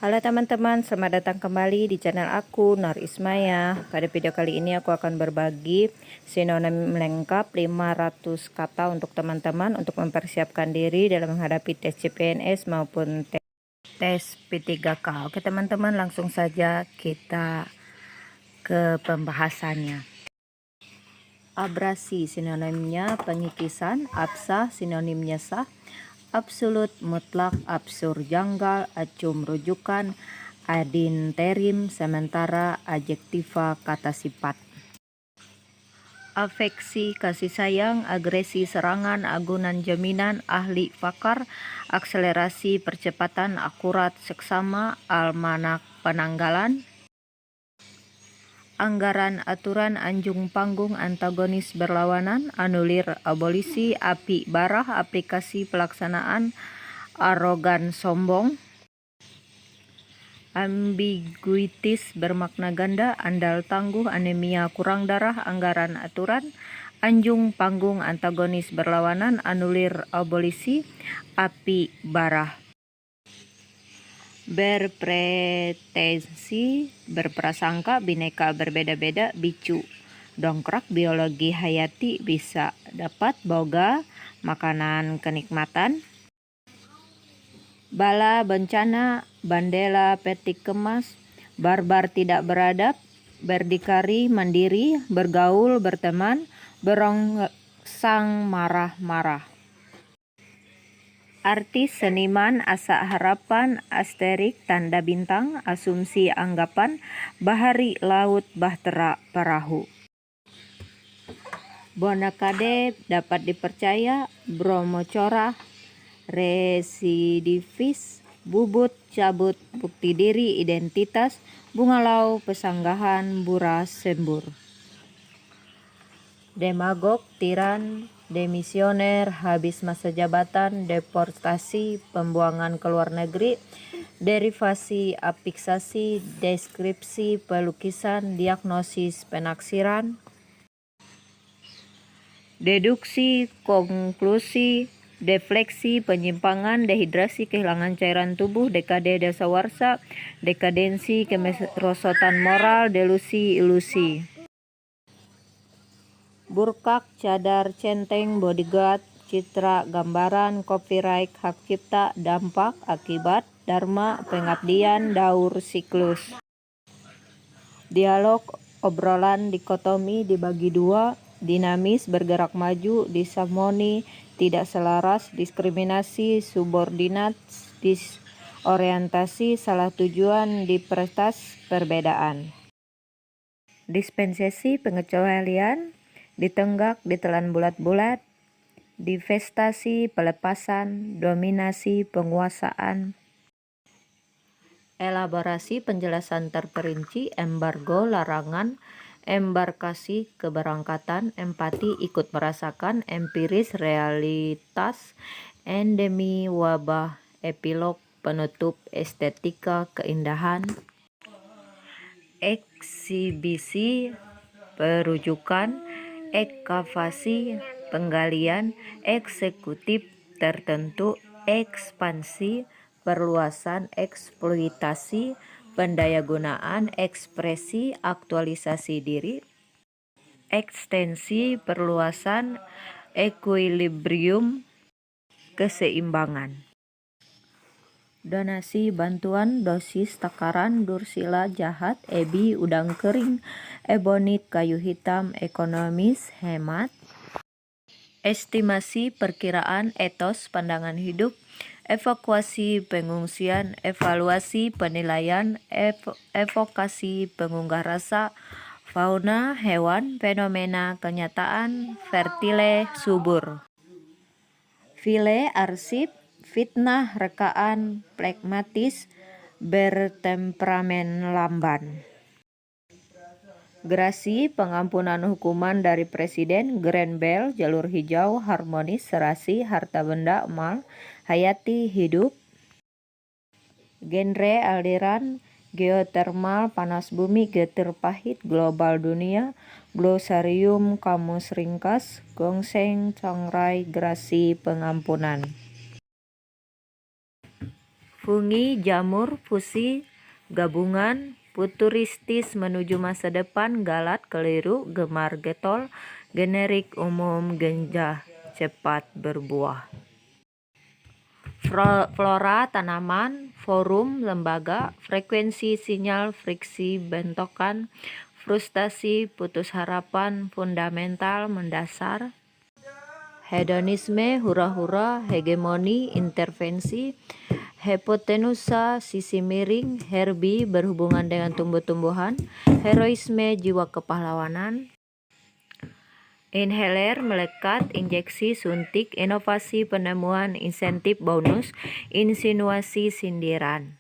Halo teman-teman, selamat datang kembali di channel aku, Nur Ismaya. Pada video kali ini aku akan berbagi sinonim lengkap 500 kata untuk teman-teman untuk mempersiapkan diri dalam menghadapi tes CPNS maupun tes P3K. Oke teman-teman, langsung saja kita ke pembahasannya. Abrasi sinonimnya pengikisan, absah sinonimnya sah, absolut, mutlak, absur, janggal, acum, rujukan, adinterim, sementara, adjektiva, kata sifat. Afeksi, kasih sayang, agresi, serangan, agunan, jaminan, ahli, pakar, akselerasi, percepatan, akurat, seksama, almanak, penanggalan, anggaran, aturan, anjung, panggung, antagonis, berlawanan, anulir, abolisi, api, barah, aplikasi, pelaksanaan, arogan, sombong, ambiguitis, bermakna ganda, andal, tangguh, anemia, kurang darah, anggaran, aturan, anjung, panggung, antagonis, berlawanan, anulir, abolisi, api, barah. Berpretensi, berprasangka, bineka, berbeda-beda, bicu, dongkrak, biologi, hayati, bisa, dapat, boga, makanan, kenikmatan, bala, bencana, bandela, petik kemas, barbar, tidak beradab, berdikari, mandiri, bergaul, berteman, berongsang, marah-marah. Artis, seniman, asa harapan, asterik, tanda bintang, asumsi anggapan, bahari, laut, bahtera, perahu. Bonakade, dapat dipercaya, bromocora, residivis, bubut, cabut, bukti diri, identitas, bungalau, pesanggahan, buras, sembur. Demagog, tiran, demisioner, habis masa jabatan, deportasi, pembuangan ke luar negeri, derivasi, afiksasi, deskripsi, pelukisan, diagnosis, penaksiran, deduksi, konklusi, defleksi, penyimpangan, dehidrasi, kehilangan cairan tubuh, dekade, dasawarsa, dekadensi, kemerosotan moral, delusi, ilusi. Burkak, cadar, centeng, bodyguard, citra, gambaran, copyright, hak cipta, dampak, akibat, dharma, pengabdian, daur, siklus. Dialog, obrolan, dikotomi, dibagi dua, dinamis, bergerak maju, disharmoni, tidak selaras, diskriminasi, subordinat, disorientasi, salah tujuan, dipertas, perbedaan. Dispensasi, pengecualian, ditenggak, ditelan bulat-bulat, divestasi, pelepasan, dominasi, penguasaan, elaborasi, penjelasan terperinci, embargo, larangan, embarkasi, keberangkatan, empati, ikut merasakan, empiris, realitas, endemi, wabah, epilog, penutup, estetika, keindahan, eksibisi, perujukan, ekskavasi, penggalian, eksekutif, tertentu, ekspansi, perluasan, eksploitasi, pendayagunaan, ekspresi, aktualisasi diri, ekstensi, perluasan, equilibrium, keseimbangan. Donasi, bantuan, dosis, takaran, dursila, jahat, ebi, udang kering, ebonit, kayu hitam, ekonomis, hemat, estimasi, perkiraan, etos, pandangan hidup, evakuasi, pengungsian, evaluasi, penilaian, evokasi, pengunggah rasa, fauna, hewan, fenomena, kenyataan, fertile, subur, file, arsip, fitnah, rekaan, pragmatis, bertemperamen lamban. Gerasi, pengampunan hukuman dari presiden, grand bell, jalur hijau, harmonis, serasi, harta benda, mal, hayati, hidup. Genre, aliran, geotermal, panas bumi, getir pahit, global dunia, glosarium, kamus ringkas, gongseng, congrai, gerasi, pengampunan. fungi, jamur, fusi, gabungan, futuristis menuju masa depan, galat, keliru, gemar, getol, generik, umum, genjah, cepat berbuah. Flora, tanaman, forum, lembaga, frekuensi, sinyal, friksi, bentokan, frustasi, putus harapan, fundamental, mendasar, hedonisme, hura-hura, hegemoni, intervensi, hipotenusa, sisi miring, herbi, berhubungan dengan tumbuh-tumbuhan, heroisme, jiwa kepahlawanan, inhaler, melekat, injeksi, suntik, inovasi, penemuan, insentif, bonus, insinuasi, sindiran.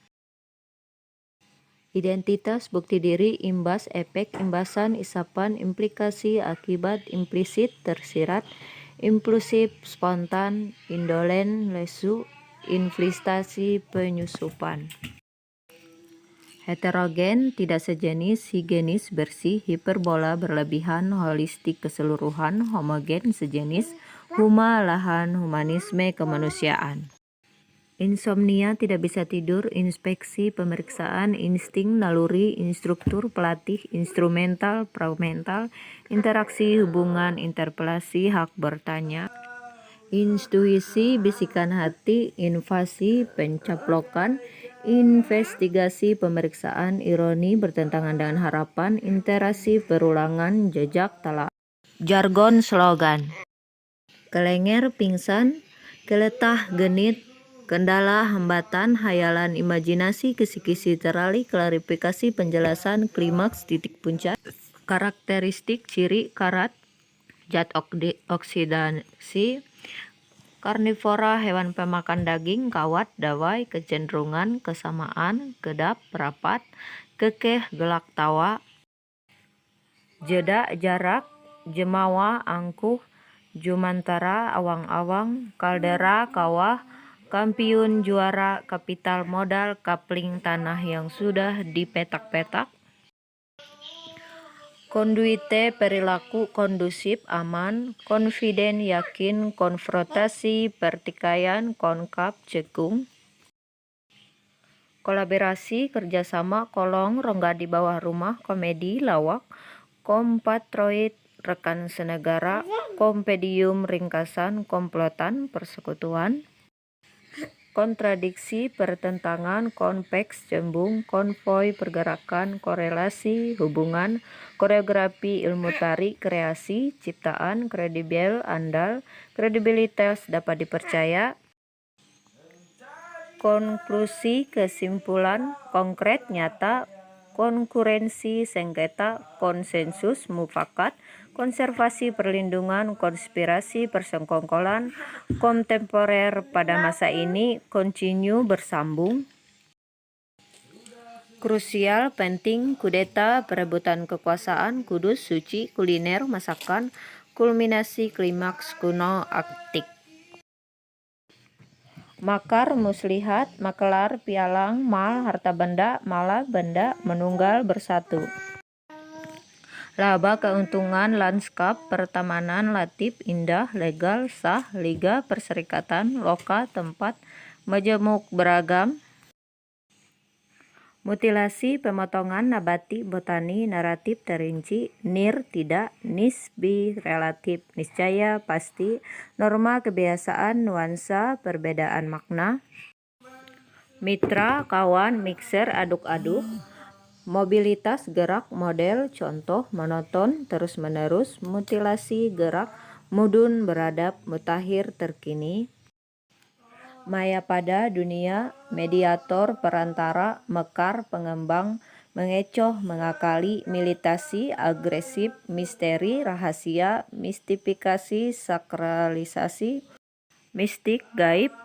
Identitas, bukti diri, imbas, efek, imbasan, isapan, implikasi, akibat, implisit, tersirat, impulsif, spontan, indolen, lesu, inflistasi, penyusupan. Heterogen, tidak sejenis, higienis, bersih, hiperbola, berlebihan, holistik, keseluruhan, homogen, sejenis, huma, lahan, humanisme, kemanusiaan. Insomnia, tidak bisa tidur, inspeksi, pemeriksaan, insting, naluri, instruktur, pelatih, instrumental, pragmental, interaksi, hubungan, interpelasi, hak bertanya, intuisi, bisikan hati, invasi, pencaplokan, investigasi, pemeriksaan, ironi, bertentangan dengan harapan, interasi, perulangan, jejak, talak, jargon, slogan, kelenger, pingsan, keletah, genit, kendala, hambatan, hayalan, imajinasi, kisi-kisi, terali, klarifikasi, penjelasan, klimaks, titik puncak, karakteristik, ciri, karat, zat oksidasi, karnivora, hewan pemakan daging, kawat, dawai, kecenderungan, kesamaan, kedap, rapat, kekeh, gelak tawa, jeda, jarak, jemawa, angkuh, jumantara, awang-awang, kaldera, kawah, kampiun, juara, kapital modal, kapling, tanah yang sudah dipetak-petak, konduite, perilaku, kondusif, aman, confident, yakin, konfrontasi, pertikaian, konkav, cekung, kolaborasi, kerjasama, kolong, rongga di bawah rumah, komedi, lawak, kompatroid, rekan senegara, kompedium, ringkasan, komplotan, persekutuan, kontradiksi, pertentangan, konveks, cembung, konvoi, pergerakan, korelasi, hubungan, koreografi, ilmu tari, kreasi, ciptaan, kredibel, andal, kredibilitas, dapat dipercaya, konklusi, kesimpulan, konkret, nyata, konkurensi, sengketa, konsensus, mufakat, konservasi, perlindungan, konspirasi, persekongkolan, kontemporer, pada masa ini, continue, bersambung, krusial, penting, kudeta, perebutan kekuasaan, kudus, suci, kuliner, masakan, kulminasi, klimaks, kuno, aktik, makar, muslihat, makelar, pialang, mal, harta benda, mala, benda, menunggal, bersatu, laba, keuntungan, lanskap, pertamanan, latif, indah, legal, sah, liga, perserikatan, loka, tempat, majemuk, beragam, mutilasi, pemotongan, nabati, botani, naratif, terinci, nir, tidak, nisbi, relatif, niscaya, pasti, norma, kebiasaan, nuansa, perbedaan makna, mitra, kawan, mixer, aduk-aduk, mobilitas, gerak, model, contoh, monoton, terus-menerus, mutilasi, gerak, mudun, beradab, mutakhir, terkini, maya pada, dunia, mediator, perantara, mekar, pengembang, mengecoh, mengakali, militasi, agresif, misteri, rahasia, mistifikasi, sakralisasi, mistik, gaib,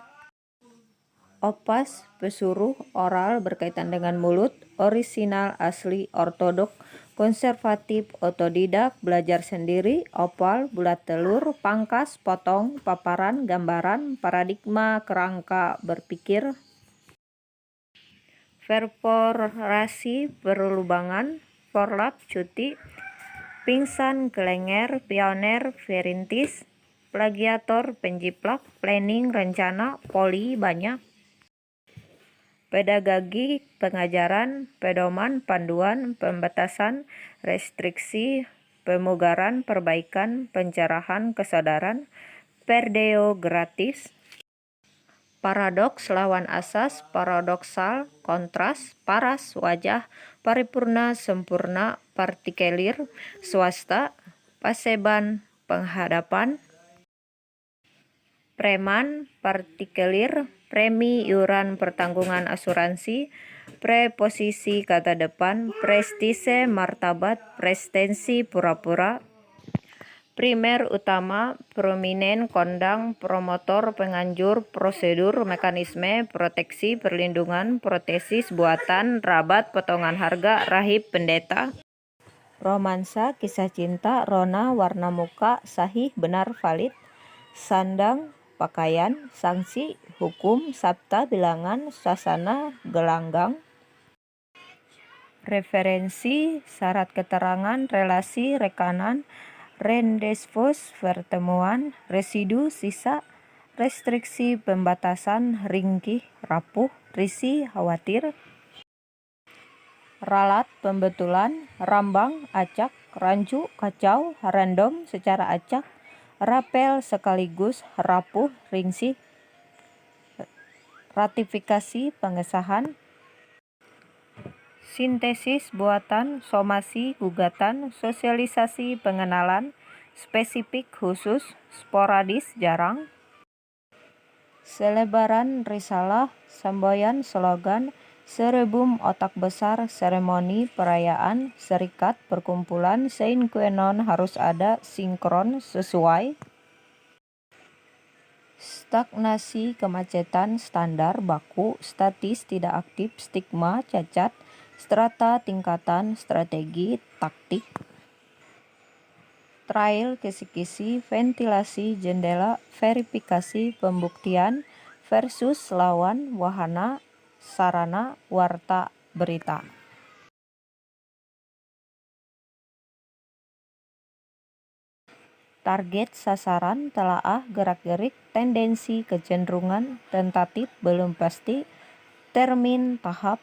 opas, pesuruh, oral, berkaitan dengan mulut, orisinal, asli, ortodok, konservatif, otodidak, belajar sendiri, opal, bulat telur, pangkas, potong, paparan, gambaran, paradigma, kerangka, berpikir, perforasi, perlubangan, forlap, cuti, pingsan, kelenger, pioner, perintis, plagiator, penjiplak, planning, rencana, poli, banyak, pedagagi, pengajaran, pedoman, panduan, pembatasan, restriksi, pemugaran, perbaikan, pencerahan, kesadaran, perdeo gratis, paradoks, lawan asas, paradoksal, kontras, paras, wajah, paripurna, sempurna, partikelir, swasta, paseban, penghadapan, preman, partikelir, premi, iuran pertanggungan asuransi, preposisi kata depan, prestise, martabat, prestensi, pura-pura, primer, utama, prominen, kondang, promotor, penganjur, prosedur, mekanisme, proteksi, perlindungan, protesis, buatan, rabat, potongan harga, rahib, pendeta, romansa, kisah cinta, rona, warna muka, sahih, benar, valid, sandang, pakaian, sanksi, hukum, sabta, bilangan, sasana, gelanggang, referensi, syarat keterangan, relasi, rekanan, rendezvous, pertemuan, residu, sisa, restriksi, pembatasan, ringkih, rapuh, risih, khawatir, ralat, pembetulan, rambang, acak, rancu, kacau, random, secara acak, rapel, sekaligus, rapuh, ringsih, ratifikasi, pengesahan, sintesis, buatan, somasi, gugatan, sosialisasi, pengenalan, spesifik, khusus, sporadis, jarang, selebaran, risalah, semboyan, slogan, serebum, otak besar, seremoni, perayaan, serikat, perkumpulan, sein kue non, harus ada, sinkron, sesuai, stagnasi, kemacetan, standar, baku, statis, tidak aktif, stigma, cacat, strata, tingkatan, strategi, taktik, trial, kisi-kisi, ventilasi, jendela, verifikasi, pembuktian, versus, lawan, wahana, sarana, warta, berita. Target, sasaran, telaah, gerak-gerik, tendensi, kecenderungan, tentatif, belum pasti, termin, tahap,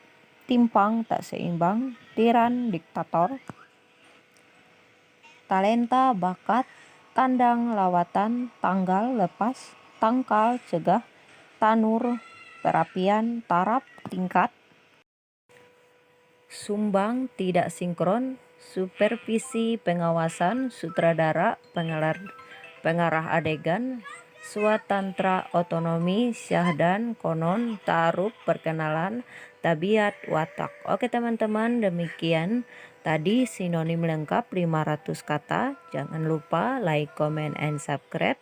timpang, tak seimbang, tiran, diktator, talenta, bakat, tandang, lawatan, tanggal, lepas, tangkal, cegah, tanur, perapian, taraf, tingkat, sumbang, tidak sinkron, supervisi, pengawasan, sutradara, pengarah adegan, swatantra, otonomi, syahdan, konon, ta'aruf, perkenalan, tabiat, watak. Oke teman-teman, demikian tadi sinonim lengkap 500 kata. Jangan lupa like, comment, and subscribe.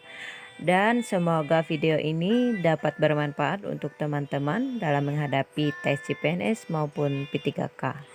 Dan semoga video ini dapat bermanfaat untuk teman-teman dalam menghadapi tes CPNS maupun P3K.